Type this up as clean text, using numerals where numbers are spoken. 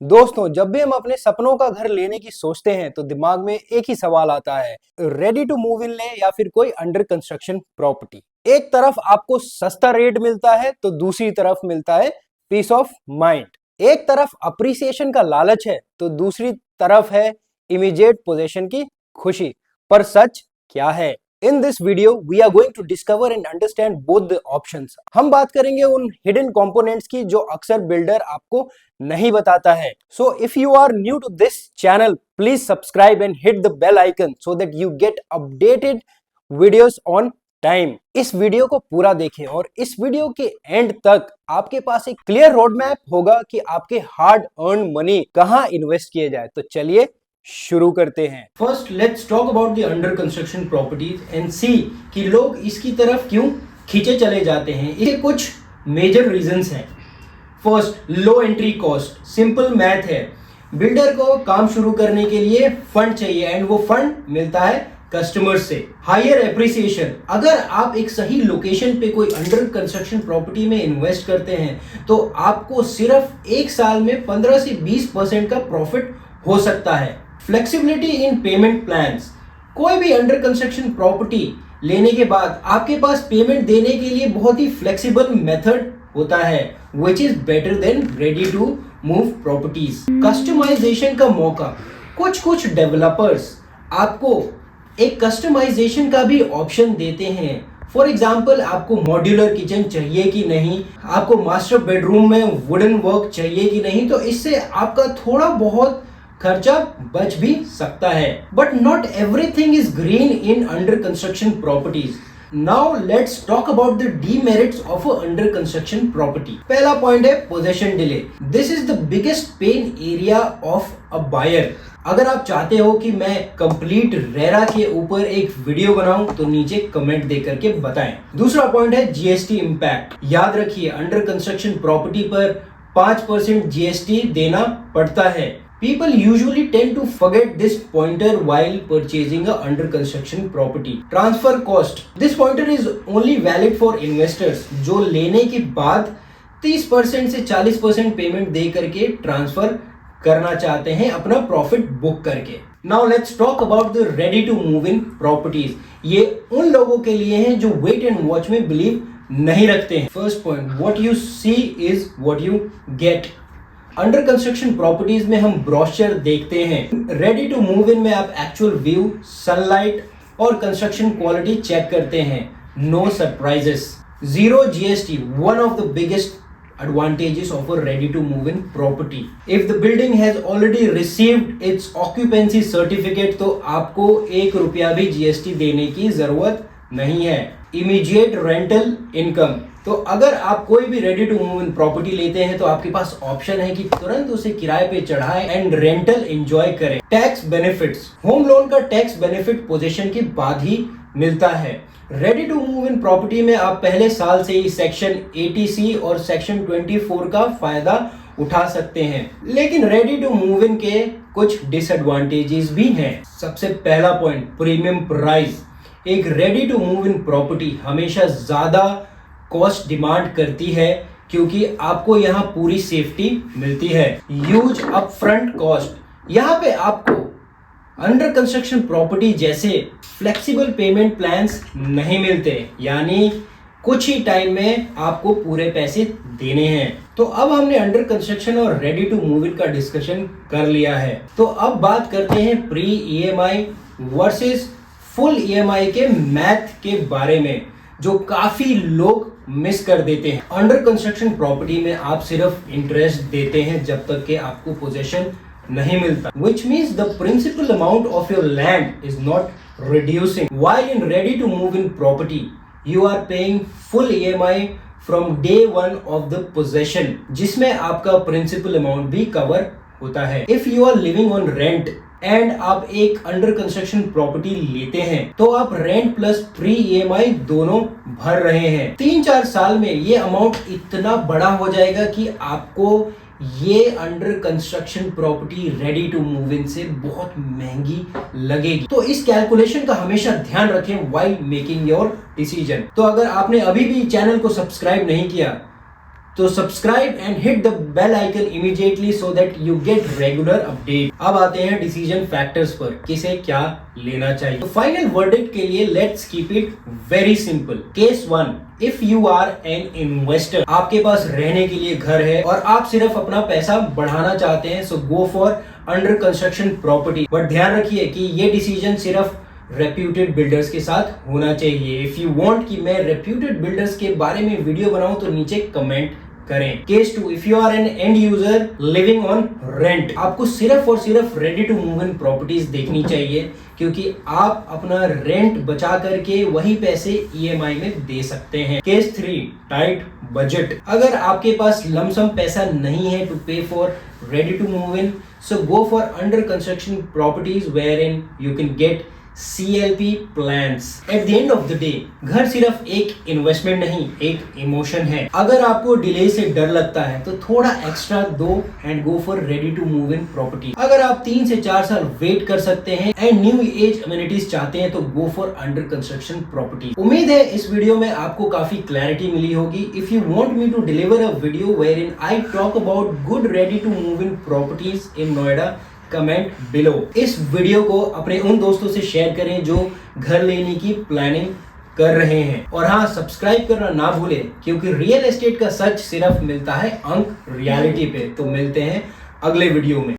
दोस्तों, जब भी हम अपने सपनों का घर लेने की सोचते हैं तो दिमाग में एक ही सवाल आता है, रेडी टू मूव इन ले या फिर कोई अंडर कंस्ट्रक्शन प्रॉपर्टी। एक तरफ आपको सस्ता रेट मिलता है तो दूसरी तरफ मिलता है पीस ऑफ माइंड। एक तरफ अप्रिसिएशन का लालच है तो दूसरी तरफ है इमीडिएट पोजेशन की खुशी। पर सच क्या है? In this video we are going to discover and understand both the options. हम बात करेंगे उन हिडन कंपोनेंट्स की जो अक्सर बिल्डर आपको नहीं बताता है। So if you are new to this channel, please subscribe and hit the bell icon so that you get updated videos on time. इस वीडियो को पूरा देखें और इस वीडियो के एंड तक आपके पास एक क्लियर रोड मैप होगा कि आपके हार्ड अर्न मनी कहां इन्वेस्ट किए जाए। तो चलिए शुरू करते हैं। First let's talk about the under construction properties and see कि लोग इसकी तरफ क्यों खींचे चले जाते हैं। इसके कुछ मेजर रीजंस हैं। फर्स्ट, लो एंट्री कॉस्ट। सिंपल मैथ है, बिल्डर को काम शुरू करने के लिए फंड चाहिए एंड वो फंड मिलता है कस्टमर से। हायर एप्रिसिएशन, अगर आप एक सही लोकेशन पे कोई अंडर कंस्ट्रक्शन प्रॉपर्टी में इन्वेस्ट करते हैं तो आपको सिर्फ एक साल में 15 से 20% का प्रॉफिट हो सकता है। फ्लेक्सिबिलिटी इन पेमेंट प्लान्स, कोई भी अंडर कंस्ट्रक्शन प्रॉपर्टी लेने के बाद आपके पास पेमेंट देने के लिए बहुत ही फ्लेक्सिबल मेथड होता है, which is better than ready to move properties। Customization का मौका, कुछ डेवलपर्स आपको एक कस्टमाइजेशन का भी ऑप्शन देते हैं। फॉर एग्जाम्पल, आपको मॉड्यूलर किचन चाहिए कि नहीं, आपको मास्टर बेडरूम में वुडन वर्क चाहिए कि नहीं, तो इससे आपका थोड़ा बहुत खर्चा बच भी सकता है। But not everything is green in under construction properties. Now let's talk about the demerits of a under construction property. पहला पॉइंट है possession delay. This is the biggest pain area of a buyer. अगर आप चाहते हो कि मैं complete RERA के ऊपर एक वीडियो बनाऊं तो नीचे कमेंट दे करके बताएं। दूसरा पॉइंट है जीएसटी इंपैक्ट। याद रखिए, अंडर कंस्ट्रक्शन प्रॉपर्टी पर 5% जीएसटी देना पड़ता है। People usually tend to forget this pointer while purchasing a under construction property. Transfer cost. This pointer is only valid for investors जो लेने के बाद 30% से 40% पेमेंट दे करके ट्रांसफर करना चाहते हैं अपना प्रॉफिट बुक करके। Now let's talk about the ready to move in properties. ये उन लोगों के लिए हैं जो wait and watch में बिलीव नहीं रखते हैं। First point, what you see is what you get. Under construction properties में हम ब्रोशर देखते हैं। रेडी टू मूव इन में आप एक्चुअल व्यू, सनलाइट और कंस्ट्रक्शन क्वालिटी चेक करते हैं। No surprises. Zero GST, one of the biggest advantages of a ready to move in property. If the building has already received its occupancy certificate तो आपको 1 रुपया भी GST देने की जरूरत नहीं है। इमीडिएट रेंटल इनकम, तो अगर आप कोई भी ready to move in property लेते हैं तो आपके पास ऑप्शन है कि तुरंत उसे किराए पे चढ़ाएं एंड रेंटल एंजॉय करें। टैक्स बेनिफिट्स, होम लोन का टैक्स बेनिफिट पोजीशन के बाद ही मिलता है। Ready to move in property में आप पहले साल से ही सेक्शन 80C और सेक्शन 24 का फायदा उठा सकते हैं। लेकिन रेडी टू मूव इन के कुछ डिसएडवांटेजेस भी हैं। सबसे पहला पॉइंट, प्रीमियम प्राइस। एक ready to move in property हमेशा ज्यादा कॉस्ट डिमांड करती है क्योंकि आपको यहाँ पूरी सेफ्टी मिलती है। ह्यूज अपफ्रंट कॉस्ट, यहाँ पे आपको अंडर कंस्ट्रक्शन प्रॉपर्टी जैसे फ्लेक्सिबल पेमेंट प्लान्स नहीं मिलते, यानी कुछ ही टाइम में आपको पूरे पैसे देने हैं। तो अब हमने अंडर कंस्ट्रक्शन और रेडी टू मूव इन का डिस्कशन कर लिया है, तो अब बात करते हैं pre EMI versus full EMI के मैथ के बारे में, जो काफी लोग मिस कर देते हैं। अंडर कंस्ट्रक्शन प्रॉपर्टी में आप सिर्फ इंटरेस्ट देते हैं जब तक कि आपको पोजेशन नहीं मिलता, which means the principal amount of your land is not reducing. While in ready to move in property, you are paying full EMI from day one of the possession, जिसमें आपका principal amount भी cover होता है। If you are living on rent and आप एक under construction property लेते हैं तो आप रेंट प्लस प्री ईएमआई दोनों भर रहे हैं। 3-4 साल में ये अमाउंट इतना बड़ा हो जाएगा कि आपको ये under construction property ready to move in से बहुत महंगी लगेगी। तो इस कैलकुलेशन का हमेशा ध्यान रखें व्हाइल मेकिंग योर डिसीजन। तो अगर आपने अभी भी चैनल को सब्सक्राइब नहीं किया तो subscribe and hit the bell icon immediately so that you get regular update. अब आते हैं डिसीजन फैक्टर्स पर, किसे क्या लेना चाहिए। तो फाइनल वर्डिक्ट के लिए let's keep it very simple. Case 1, if you are an investor, आपके पास रहने के लिए घर है और आप सिर्फ अपना पैसा बढ़ाना चाहते हैं, so go for under construction property. But ध्यान रखिए कि ये डिसीजन सिर्फ रेप्यूटेड बिल्डर्स के साथ होना चाहिए। इफ यू वांट कि मैं रेप्यूटेड बिल्डर्स के बारे में वीडियो बनाऊं तो नीचे कमेंट करें। Case 2, if you are an end user living on rent, आपको सिर्फ और सिर्फ ready to move in properties देखनी चाहिए, क्योंकि आप अपना रेंट बचा करके वही पैसे ईएमआई में दे सकते हैं। केस 3, टाइट बजट, अगर आपके पास लमसम पैसा नहीं है to pay for ready to move in, so go for under construction properties where in you can get CLP plans। At the end of the day, घर सिर्फ एक इन्वेस्टमेंट नहीं, एक इमोशन है। अगर आपको डिले से डर लगता है तो थोड़ा एक्स्ट्रा दो and go for ready to move in property. अगर आप 3 से 4 साल वेट कर सकते हैं एंड न्यू एज अमेनिटीज चाहते हैं तो गो फॉर अंडर कंस्ट्रक्शन प्रॉपर्टी। उम्मीद है इस वीडियो में आपको काफी क्लैरिटी मिली होगी। If you want me to deliver a video where in I talk about good ready to move in properties in Noida, comment below. इस वीडियो को अपने उन दोस्तों से शेयर करें जो घर लेने की प्लानिंग कर रहे हैं। और हाँ, सब्सक्राइब करना ना भूलें, क्योंकि रियल एस्टेट का सच सिर्फ मिलता है अंक रियलिटी पे। तो मिलते हैं अगले वीडियो में।